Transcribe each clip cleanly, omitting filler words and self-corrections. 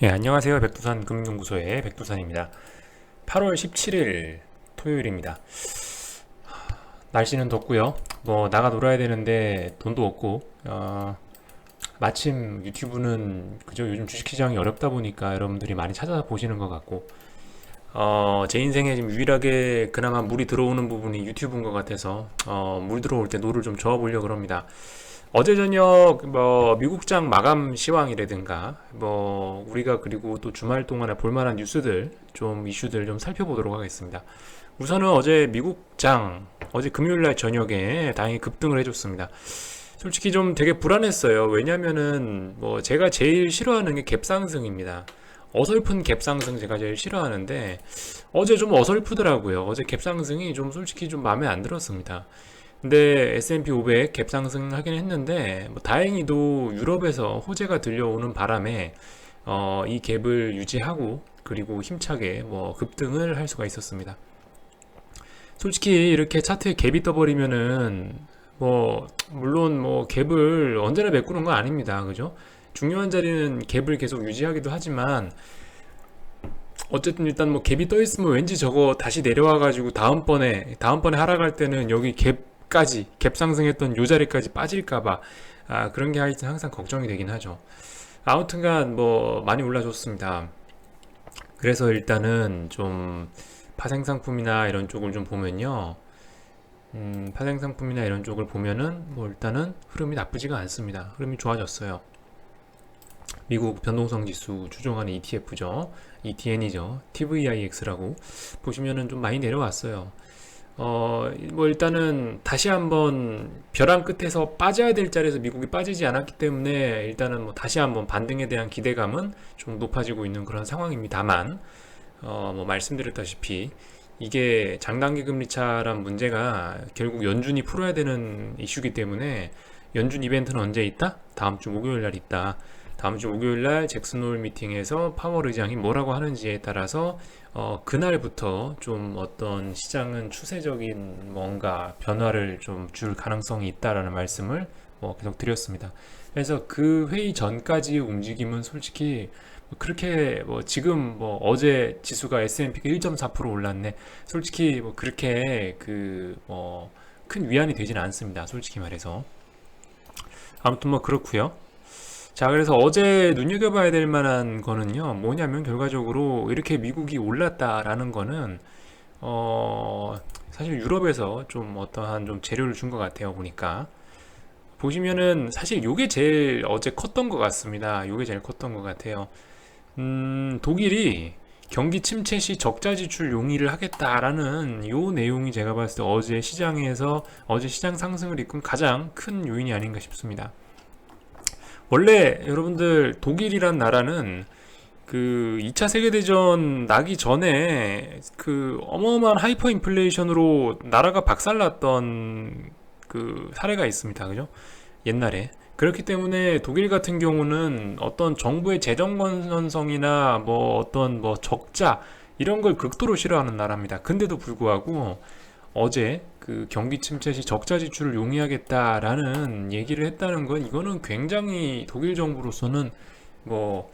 예, 안녕하세요. 백두산 금융연구소의 백두산입니다. 8월 17일 토요일입니다. 날씨는 덥고요. 뭐 나가 놀아야 되는데 돈도 없고 마침 유튜브는 그저 요즘 주식시장이 어렵다 보니까 여러분들이 많이 찾아보시는 것 같고 제 인생에 지금 유일하게 그나마 물이 들어오는 부분이 유튜브인 것 같아서 물 들어올 때 노를 좀 저어보려고 합니다. 어제 저녁 뭐 미국장 마감 시황이라든가 뭐 우리가 그리고 또 주말 동안에 볼만한 뉴스들 좀 이슈들 좀 살펴보도록 하겠습니다. 우선은 어제 미국장 어제 금요일 날 저녁에 다행히 급등을 해줬습니다. 솔직히 좀 되게 불안했어요. 왜냐면은 뭐 제가 제일 싫어하는 게 갭상승입니다. 어설픈 갭상승 제가 제일 싫어하는데 어제 좀 어설프더라고요. 어제 갭상승이 좀 솔직히 좀 마음에 안 들었습니다. 근데 S&P 500 갭 상승하긴 했는데 뭐 다행히도 유럽에서 호재가 들려오는 바람에 이 갭을 유지하고 그리고 힘차게 뭐 급등을 할 수가 있었습니다. 솔직히 이렇게 차트에 갭이 떠버리면은 뭐 물론 뭐 갭을 언제나 메꾸는 건 아닙니다. 그죠? 중요한 자리는 갭을 계속 유지하기도 하지만 어쨌든 일단 뭐 갭이 떠 있으면 왠지 저거 다시 내려와 가지고 다음번에 하락할 때는 여기 갭까지 갭 상승했던 요 자리까지 빠질까봐 그런 게 하여튼 항상 걱정이 되긴 하죠. 아무튼간 뭐 많이 올라줬습니다. 그래서 일단은 좀 파생상품이나 이런 쪽을 좀 보면요. 파생상품이나 이런 쪽을 보면은 뭐 일단은 흐름이 나쁘지가 않습니다. 흐름이 좋아졌어요. 미국 변동성 지수 추종하는 ETF죠. ETN이죠. TVIX라고 보시면은 좀 많이 내려왔어요. 뭐 일단은 다시 한번 벼랑 끝에서 빠져야 될 자리에서 미국이 빠지지 않았기 때문에 일단은 뭐 다시 한번 반등에 대한 기대감은 좀 높아지고 있는 그런 상황입니다만 뭐 말씀드렸다시피 이게 장단기 금리 차란 문제가 결국 연준이 풀어야 되는 이슈기 때문에 연준 이벤트는 언제 있다? 다음 주 목요일 날 있다. 다음 주 목요일 날 잭슨 홀 미팅에서 파월 의장이 뭐라고 하는지에 따라서 그날부터 좀 어떤 시장은 추세적인 뭔가 변화를 좀 줄 가능성이 있다라는 말씀을 뭐 계속 드렸습니다. 그래서 그 회의 전까지의 움직임은 솔직히 뭐 그렇게 뭐 지금 뭐 어제 지수가 S&P가 1.4% 올랐네. 솔직히 뭐 그렇게 그 뭐 큰 위안이 되지는 않습니다. 솔직히 말해서. 아무튼 뭐 그렇고요. 자, 그래서 어제 눈여겨봐야 될 만한 거는요, 뭐냐면 결과적으로 이렇게 미국이 올랐다라는 거는, 어, 사실 유럽에서 좀 어떠한 좀 재료를 준 것 같아요, 보니까. 보시면은 사실 요게 제일 어제 컸던 것 같습니다. 요게 제일 컸던 것 같아요. 독일이 경기 침체 시 적자 지출 용의를 하겠다라는 요 내용이 제가 봤을 때 어제 시장 상승을 이끈 가장 큰 요인이 아닌가 싶습니다. 원래 여러분들 독일이란 나라는 그 2차 세계대전 나기 전에 그 어마어마한 하이퍼 인플레이션으로 나라가 박살났던 그 사례가 있습니다. 그죠? 옛날에. 그렇기 때문에 독일 같은 경우는 어떤 정부의 재정 건전성이나 뭐 어떤 뭐 적자 이런 걸 극도로 싫어하는 나라입니다. 근데도 불구하고 어제 그 경기 침체 시 적자 지출을 용이하겠다라는 얘기를 했다는 건 이거는 굉장히 독일 정부로서는 뭐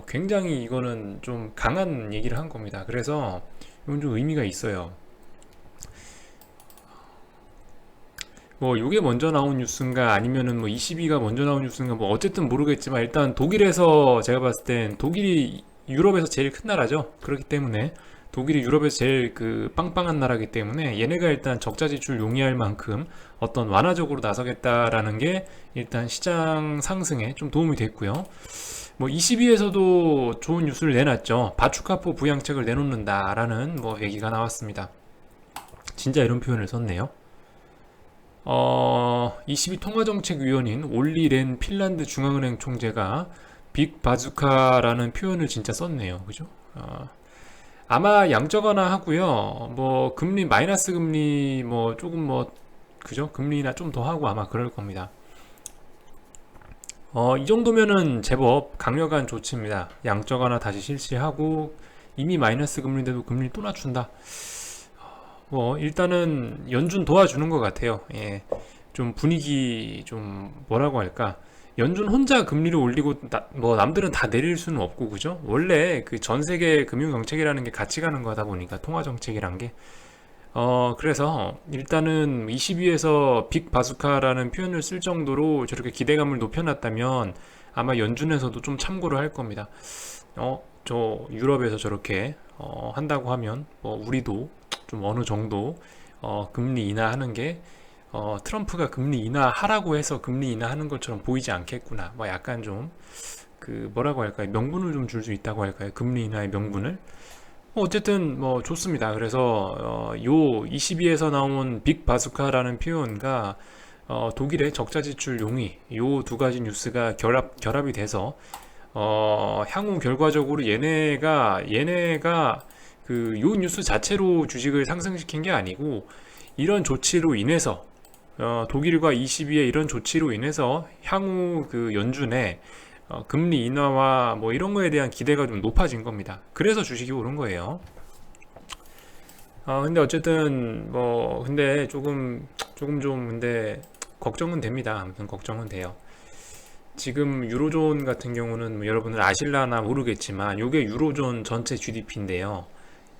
굉장히 이거는 좀 강한 얘기를 한 겁니다. 그래서 이건 좀 의미가 있어요. 뭐 요게 먼저 나온 뉴스인가 아니면은 뭐 22가 먼저 나온 뉴스인가 뭐 어쨌든 모르겠지만 일단 독일에서 제가 봤을 땐 독일이 유럽에서 제일 큰 나라죠. 그렇기 때문에 독일이 유럽에서 제일 그 빵빵한 나라기 때문에 얘네가 일단 적자 지출 용이할 만큼 어떤 완화적으로 나서겠다라는 게 일단 시장 상승에 좀 도움이 됐고요. 뭐 22에서도 좋은 뉴스를 내놨죠. 바축카포 부양책을 내놓는다라는 뭐 얘기가 나왔습니다. 진짜 이런 표현을 썼네요. 22 통화정책위원인 올리 렌 핀란드 중앙은행 총재가 빅 바주카라는 표현을 진짜 썼네요. 그죠? 아마 양적 완화하고요. 뭐 금리 마이너스 금리 뭐 조금 뭐 그죠? 금리나 좀 더 하고 아마 그럴 겁니다. 이 정도면은 제법 강력한 조치입니다. 양적 완화 다시 실시하고 이미 마이너스 금리인데도 금리 또 낮춘다. 뭐 일단은 연준 도와주는 것 같아요. 예. 좀 분위기 좀 뭐라고 할까? 연준 혼자 금리를 올리고 뭐 남들은 다 내릴 수는 없고 그죠? 원래 그 전 세계 금융 정책이라는 게 같이 가는 거다 보니까 통화 정책이란 게 그래서 일단은 22에서 빅 바수카라는 표현을 쓸 정도로 저렇게 기대감을 높여놨다면 아마 연준에서도 좀 참고를 할 겁니다. 저 유럽에서 저렇게 한다고 하면 뭐 우리도 좀 어느 정도 금리 인하하는 게 트럼프가 금리 인하하라고 해서 금리 인하하는 것처럼 보이지 않겠구나. 뭐 약간 좀 그 뭐라고 할까요? 명분을 좀 줄 수 있다고 할까요? 금리 인하의 명분을. 어쨌든 뭐 좋습니다. 그래서 요 22에서 나온 빅 바수카라는 표현과 독일의 적자지출 용의 요 두 가지 뉴스가 결합이 돼서 향후 결과적으로 얘네가 그 요 뉴스 자체로 주식을 상승시킨 게 아니고 이런 조치로 인해서 독일과 22의 이런 조치로 인해서 향후 그 연준의 금리 인하와 뭐 이런 거에 대한 기대가 좀 높아진 겁니다. 그래서 주식이 오른 거예요. 근데 어쨌든 뭐 근데 조금 좀 근데 걱정은 됩니다. 아무튼 걱정은 돼요. 지금 유로존 같은 경우는 뭐 여러분들 아실라나 모르겠지만 요게 유로존 전체 GDP인데요.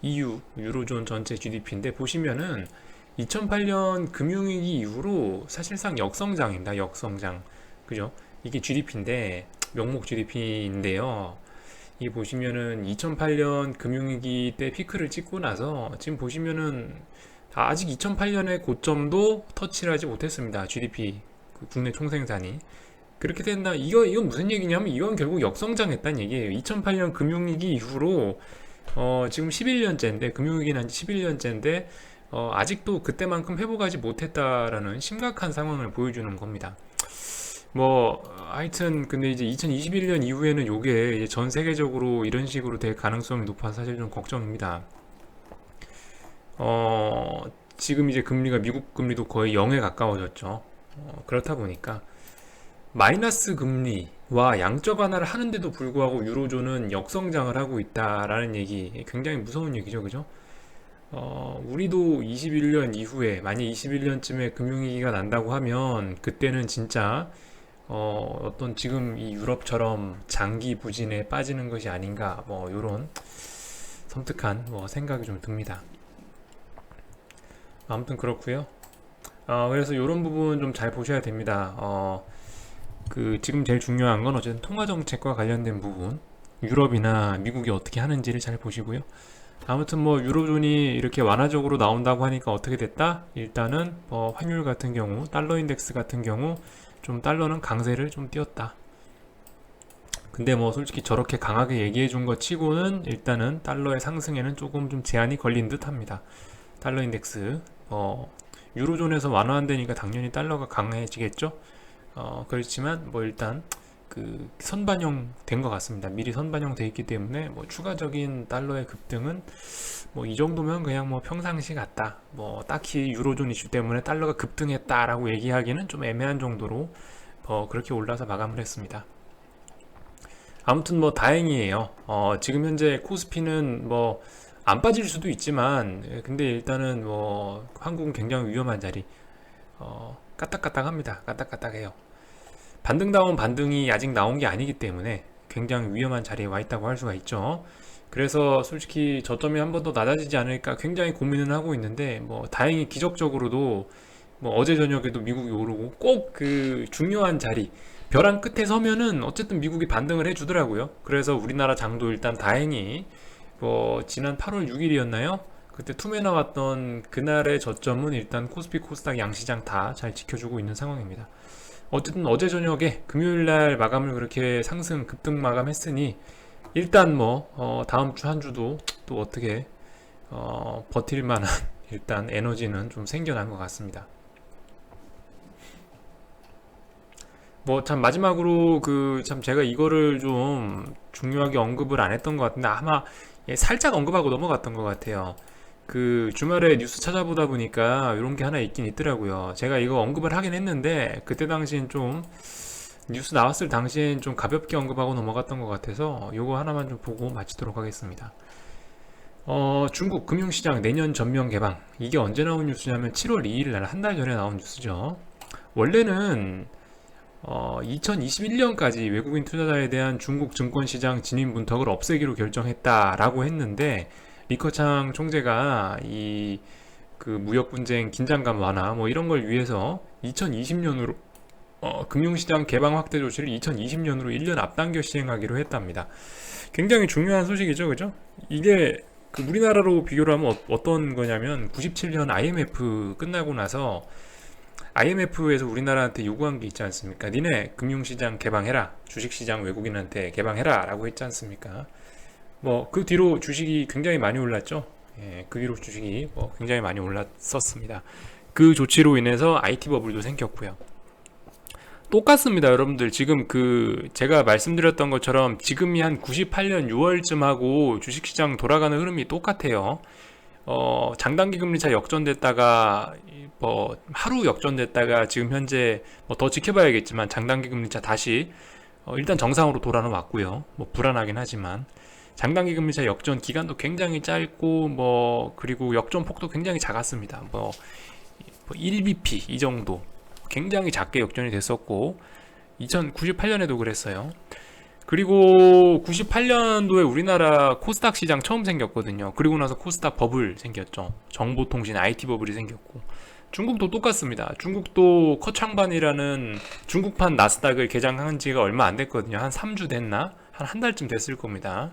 EU 유로존 전체 GDP인데 보시면은 2008년 금융위기 이후로 사실상 역성장입니다. 역성장. 그죠? 이게 GDP인데 명목 GDP인데요. 이 보시면은 2008년 금융위기 때 피크를 찍고 나서 지금 보시면은 아직 2008년의 고점도 터치를 하지 못했습니다. GDP 그 국내 총생산이 그렇게 된다. 이건 무슨 얘기냐면 이건 결국 역성장했다는 얘기예요. 2008년 금융위기 이후로 지금 11년째인데 금융위기 난 지 11년째인데 아직도 그때만큼 회복하지 못했다라는 심각한 상황을 보여주는 겁니다. 뭐 하여튼 근데 이제 2021년 이후에는 요게 이제 전 세계적으로 이런 식으로 될 가능성이 높아서 사실 좀 걱정입니다. 지금 이제 금리가 미국 금리도 거의 0에 가까워졌죠. 그렇다 보니까 마이너스 금리와 양적 완화를 하는데도 불구하고 유로존은 역성장을 하고 있다라는 얘기 굉장히 무서운 얘기죠, 그죠? 우리도 21년 이후에 만약 21년쯤에 금융위기가 난다고 하면 그때는 진짜 어떤 지금 이 유럽처럼 장기 부진에 빠지는 것이 아닌가 뭐 요런 섬뜩한 뭐 생각이 좀 듭니다. 아무튼 그렇고요. 그래서 요런 부분 좀 잘 보셔야 됩니다. 그 지금 제일 중요한 건 어쨌든 통화 정책과 관련된 부분 유럽이나 미국이 어떻게 하는지를 잘 보시고요. 아무튼 뭐 유로존이 이렇게 완화적으로 나온다고 하니까 어떻게 됐다? 일단은 환율 같은 경우 달러 인덱스 같은 경우 좀 달러는 강세를 좀 띄었다. 근데 뭐 솔직히 저렇게 강하게 얘기해 준 것 치고는 일단은 달러의 상승에는 조금 좀 제한이 걸린 듯 합니다. 달러 인덱스 유로존에서 완화한다니까 당연히 달러가 강해지겠죠. 그렇지만 뭐 일단 그 선반영 된 것 같습니다. 미리 선반영 돼 있기 때문에 뭐 추가적인 달러의 급등은 뭐 이 정도면 그냥 뭐 평상시 같다. 뭐 딱히 유로존 이슈 때문에 달러가 급등했다라고 얘기하기는 좀 애매한 정도로 그렇게 올라서 마감을 했습니다. 아무튼 뭐 다행이에요. 지금 현재 코스피는 뭐 안 빠질 수도 있지만 근데 일단은 뭐 한국은 굉장히 위험한 자리 까딱까딱합니다. 까딱까딱해요. 반등다운 반등이 아직 나온 게 아니기 때문에 굉장히 위험한 자리에 와 있다고 할 수가 있죠. 그래서 솔직히 저점이 한 번 더 낮아지지 않을까 굉장히 고민은 하고 있는데 뭐 다행히 기적적으로도 뭐 어제 저녁에도 미국이 오르고 꼭 그 중요한 자리 벼랑 끝에 서면은 어쨌든 미국이 반등을 해주더라고요. 그래서 우리나라 장도 일단 다행히 지난 8월 6일이었나요? 그때 툼에 나왔던 그날의 저점은 일단 코스피 코스닥 양시장 다 잘 지켜주고 있는 상황입니다. 어쨌든 어제 저녁에 금요일날 마감을 그렇게 상승 급등 마감했으니 일단 뭐 다음 주 한 주도 또 어떻게 버틸 만한 일단 에너지는 좀 생겨난 것 같습니다. 뭐 참 마지막으로 그 참 제가 이거를 좀 중요하게 언급을 안 했던 것 같은데 아마 살짝 언급하고 넘어갔던 것 같아요. 그 주말에 뉴스 찾아보다 보니까 이런 게 하나 있긴 있더라고요. 제가 이거 언급을 하긴 했는데 그때 당시엔 좀 뉴스 나왔을 당시엔 좀 가볍게 언급하고 넘어갔던 것 같아서 요거 하나만 좀 보고 마치도록 하겠습니다. 중국 금융시장 내년 전면 개방 이게 언제 나온 뉴스냐면 7월 2일 날 한 달 전에 나온 뉴스죠. 원래는 2021년까지 외국인 투자자에 대한 중국 증권시장 진입 문턱을 없애기로 결정했다라고 했는데, 리커창 총재가 이 그 무역 분쟁 긴장감 완화 뭐 이런 걸 위해서 2020년으로 금융시장 개방 확대 조치를 2020년으로 1년 앞당겨 시행하기로 했답니다. 굉장히 중요한 소식이죠, 그죠? 이게 그 우리나라로 비교를 하면 어떤 거냐면 97년 IMF 끝나고 나서 IMF에서 우리나라한테 요구한 게 있지 않습니까? 니네 금융시장 개방해라, 주식시장 외국인한테 개방해라 라고 했지 않습니까? 뭐 그 뒤로 주식이 굉장히 많이 올랐죠. 예, 그 뒤로 주식이 굉장히 많이 올랐었습니다. 그 조치로 인해서 IT 버블도 생겼고요. 똑같습니다, 여러분들. 지금 그 제가 말씀드렸던 것처럼 지금이 한 98년 6월쯤 하고 주식시장 돌아가는 흐름이 똑같아요. 장단기 금리차 역전됐다가 뭐 하루 역전됐다가 지금 현재 뭐 더 지켜봐야겠지만 장단기 금리차 다시 일단 정상으로 돌아는 왔고요. 뭐 불안하긴 하지만 장단기 금리차 역전 기간도 굉장히 짧고 뭐 그리고 역전 폭도 굉장히 작았습니다. 뭐 1bp 이 정도 굉장히 작게 역전이 됐었고 2098년에도 그랬어요. 그리고 98년도에 우리나라 코스닥 시장 처음 생겼거든요. 그리고 나서 코스닥 버블 생겼죠. 정보통신 IT 버블이 생겼고 중국도 똑같습니다. 중국도 커창반이라는 중국판 나스닥을 개장한 지가 얼마 안 됐거든요. 한 3주 됐나? 한 달쯤 됐을 겁니다.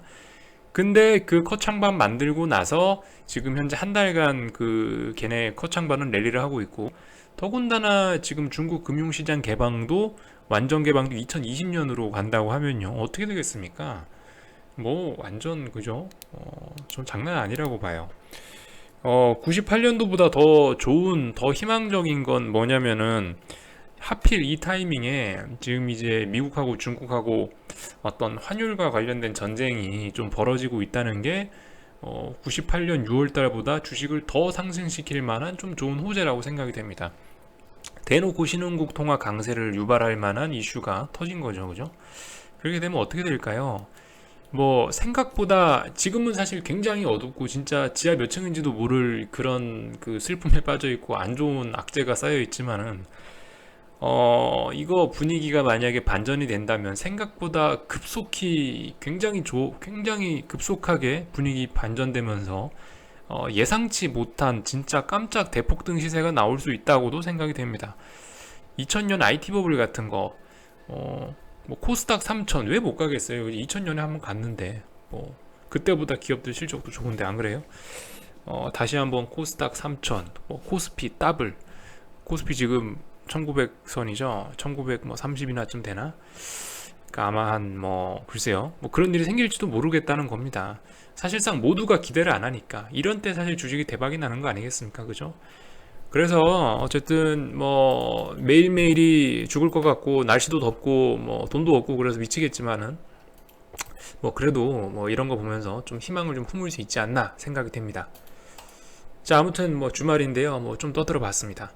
근데 그 커창반 만들고 나서 지금 현재 한 달간 그 걔네 커창반은 랠리를 하고 있고 더군다나 지금 중국 금융시장 개방도 완전 개방도 2020년으로 간다고 하면요 어떻게 되겠습니까? 뭐 완전 그죠? 전 장난 아니라고 봐요. 98년도보다 더 좋은 더 희망적인 건 뭐냐면은 하필 이 타이밍에 지금 이제 미국하고 중국하고 어떤 환율과 관련된 전쟁이 좀 벌어지고 있다는 게 98년 6월 달보다 주식을 더 상승시킬 만한 좀 좋은 호재라고 생각이 됩니다. 대놓고 신흥국 통화 강세를 유발할 만한 이슈가 터진 거죠, 그죠? 그렇게 되면 어떻게 될까요? 뭐 생각보다 지금은 사실 굉장히 어둡고 진짜 지하 몇 층인지도 모를 그런 그 슬픔에 빠져 있고 안 좋은 악재가 쌓여 있지만은 이거 분위기가 만약에 반전이 된다면 생각보다 급속히 굉장히 급속하게 분위기 반전되면서 예상치 못한 진짜 깜짝 대폭등 시세가 나올 수 있다고도 생각이 됩니다. 2000년 IT 버블 같은 거, 뭐 코스닥 3000 왜 못 가겠어요? 2000년에 한번 갔는데 뭐 그때보다 기업들 실적도 좋은데 안 그래요? 다시 한번 코스닥 3000, 뭐 코스피 더블, 코스피 지금 1900선이죠. 1930이나쯤 되나? 그러니까 아마 한 뭐 글쎄요. 뭐 그런 일이 생길지도 모르겠다는 겁니다. 사실상 모두가 기대를 안 하니까 이런 때 사실 주식이 대박이 나는 거 아니겠습니까? 그죠? 그래서 어쨌든 뭐 매일매일이 죽을 것 같고 날씨도 덥고 뭐 돈도 없고 그래서 미치겠지만은 뭐 그래도 뭐 이런 거 보면서 좀 희망을 좀 품을 수 있지 않나 생각이 됩니다. 자, 아무튼 뭐 주말인데요. 뭐 좀 떠들어 봤습니다.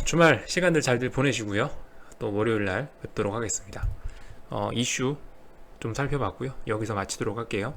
주말 시간들 잘들 보내시고요. 또 월요일 날 뵙도록 하겠습니다. 이슈 좀 살펴봤고요. 여기서 마치도록 할게요.